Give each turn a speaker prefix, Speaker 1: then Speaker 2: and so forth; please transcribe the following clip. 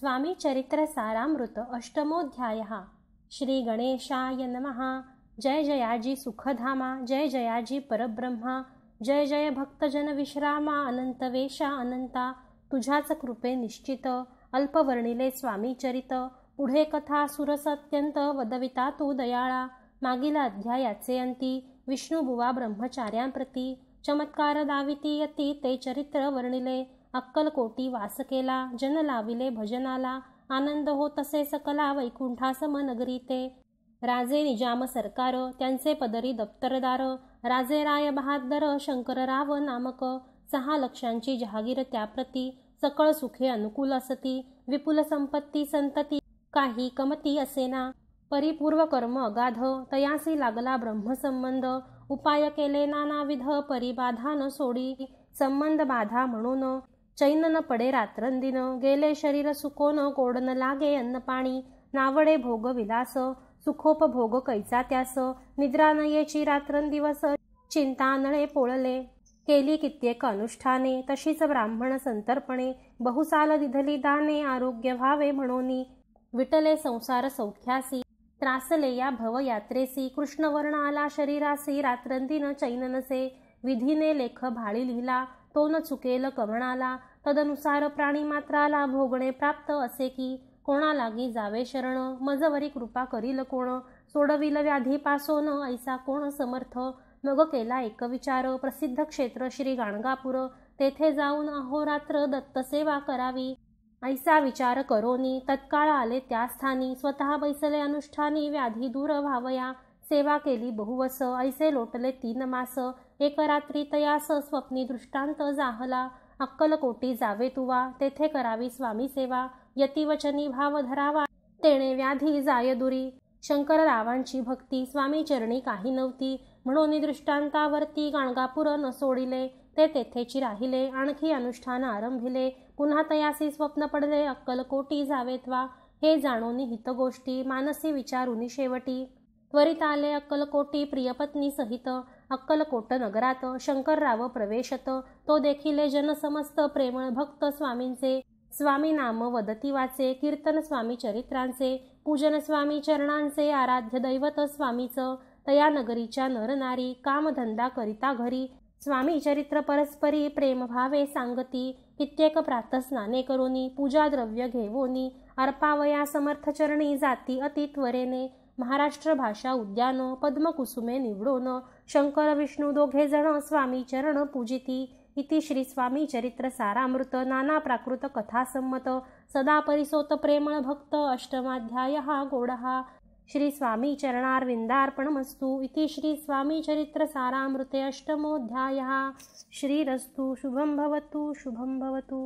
Speaker 1: स्वामी चरित्र सारामृत अष्टमोऽध्यायः। श्री गणेशाय नमः। जय जयाजी सुखधामा, जय जयाजी परब्रह्मा, जय जय भक्तजन विश्रामा, अनंतवेशा अनंता, तुझ्याच कृपे निश्चित अल्पवर्णिले स्वामी चरित। पुढे कथा सुरस अत्यंत वदविता तू दयाळा। मागील अध्यायाचे अंती विष्णुबुवा ब्रह्मचार्यांप्रती चमत्कार दाविती यती ते चरित्र वर्णिले। अक्कलकोटी वास केला, जन लाविले भजनाला, आनंद हो तसे सकला वैकुंठासम नगरी ते। राजे निजाम सरकार, त्यांचे पदरी दप्तरदार, राजे राय बहादर शंकरराव नामक। 6 लक्षांची जहागीर त्याप्रती, सकळ सुखे अनुकूल असती, विपुल संपत्ती संतती काही कमती असेना। परिपूर्व कर्म अगाध, तयासी लागला ब्रह्मसंबंध, उपाय केले नानाविध परिबाधा न सोडी। संबंध बाधा म्हणून चैन न पडे रात्रंदिन, गेले शरीर सुकोन गोड न लागे अन्नपाणी। नावडे भोग विलास, सुखोपभोग कैचा त्यास, निद्रा न येची रात्रंदिवस, चिंता नळे पोळले। केली कित्येक अनुष्ठाने, तशीच ब्राह्मण संतर्पणे, बहुसाल दिधली दाने, आरोग्य व्हावे म्हणूनी। विटले संसार सौख्यासी, त्रासले या भवयात्रेसी, कृष्णवर्ण आला शरीरासी, रात्रंदिन चैन नसे। विधीने लेख भाळी लिहिला, तो न चुकेल कवणाला, तदनुसार प्राणी मात्राला भोगणे प्राप्त असे की। कोणा लागी जावे शरण, मजवरी कृपा करील कोण, सोडविल व्याधी पासोन ऐसा कोण समर्थ। मग केला एक विचार, प्रसिद्ध क्षेत्र श्री गाणगापूर, तेथे जाऊन अहोरात्र दत्तसेवा करावी। ऐसा विचार करोनी तत्काळ आले त्या स्थानी, स्वतः बैसले अनुष्ठानी, व्याधी दूर व्हावया। सेवा केली बहुवस, ऐसे लोटले 3 मास, एक रात्री तयास स्वप्नी दृष्टांत जाहला। अक्कलकोटी जावे तुवा, तेथे करावी स्वामी सेवा, यतिवचनी भाव धरावा, तेणे व्याधी जाय दुरी। शंकररावांची भक्ती स्वामी चरणी काही नव्हती, म्हणून दृष्टांतावरती गाणगापूर न सोडिले, ते तेथेची राहिले। आणखी अनुष्ठान आरंभिले, पुन्हा तयासी स्वप्न पडले, अक्कलकोटी जावेत्वा। हे जाणून हितगोष्टी मानसी विचारुनी शेवटी, त्वरित आले अक्कलकोटी प्रियपत्नी सहित। अक्कलकोट नगरात शंकरराव प्रवेशत, तो देखिले जन समस्त प्रेमळ भक्त स्वामींचे। स्वामी नाम वदती वाचे, कीर्तन स्वामी चरित्रांचे, पूजन स्वामी चरणांचे, आराध्य दैवत स्वामीच। तया नगरीच्या नरनारी कामधंदा करिता घरी, स्वामी चरित्र परस्परी प्रेम भावे सांगती। कित्येक प्रातस्नाने करोनी, पूजा द्रव्य घेवोनी, अर्पावया समर्थ चरणी जाती अति त्वरेने। महाराष्ट्र भाषा उद्यान पद्मकुसुमे निवडोन, शंकर विष्णू दोघे जण स्वामी चरण पूजिती। इति श्री स्वामी चरित्र सारामृत नाना प्राकृत कथा संमत, सदा परिसोत प्रेमळ भक्त अष्टमाध्यायः गोडः। श्री स्वामी चरणारविंदार्पणमस्तु। इति श्री स्वामी चरित्र सारामृते अष्टमोऽध्यायः। श्रीरस्तु शुभं भवतु शुभं भवतु।